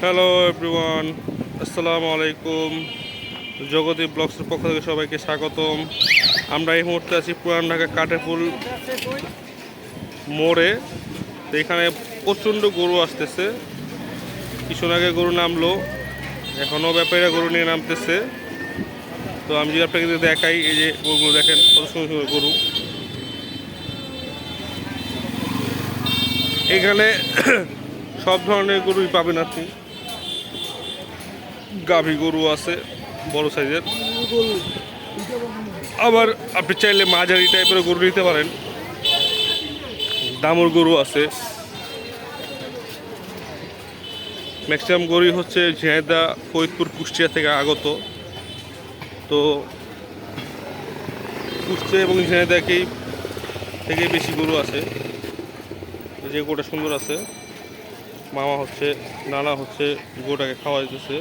Hello everyone, আসসালামু আলাইকুম। জগতী ব্লগসের পক্ষ থেকে সবাইকে স্বাগতম। আমরা এই মুহূর্তে আছি পুরান ঢাকা কাঠেপুল মোড়ে। তো এখানে প্রচণ্ড গরু আসতেছে। কিছুক্ষণ আগে গরু নামলো, এখনও ব্যাপারীরা গরু নিয়ে নামতেছে। তো আমি যদি আপনাকে দেখাই, এই যে গরুগুলো দেখেন, কত সুন্দর সুন্দর গরু। এখানে সব ধরনের গরুই পাবেন আপনি। গাভী গরু আছে বড় সাইজের, আবার আপনি চাইলে মাঝারি টাইপের গরু নিতে পারেন। দামুর গরু আছে। ম্যাক্সিমাম গরুই হচ্ছে ঝিনাইদহ, ফরিদপুর, কুষ্টিয়া থেকে আগত। তো কুষ্টিয়া এবং ঝিনাইদহকেই থেকে বেশি গরু আছে। যে গরুটা সুন্দর আছে, মামা হচ্ছে নানা হচ্ছে গরুটাকে খাওয়া দিতেছে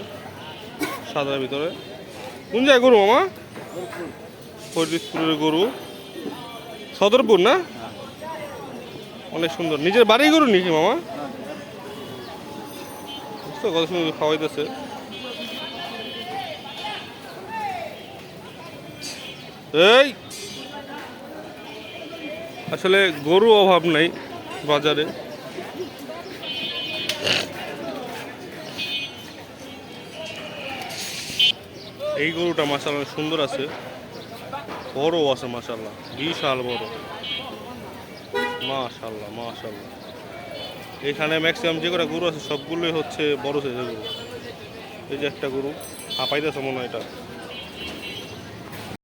সাদার ভিতরে। কোন জায়গায় গরু মামা? ফরিদপুরের গরু, সদরপুর না? অনেক সুন্দর। নিজের বাড়ি গরু নাকি মামা? বুঝতো কত সুন্দর খাওয়াইতেছে। এই আসলে গরু অভাব নাই বাজারে। এই গরুটা মাশাআল্লাহ সুন্দর আছে, বড় আছে মাশাআল্লাহ, বিশাল বড়। মাশাআল্লাহ মাশাআল্লাহ। এখানে ম্যাক্সিমাম যে কটা গরু আছে সবগুলোই হচ্ছে বড় সাইজের গরু। এই যে একটা গরু হাঁপাইতেছে মনে হয় এটা।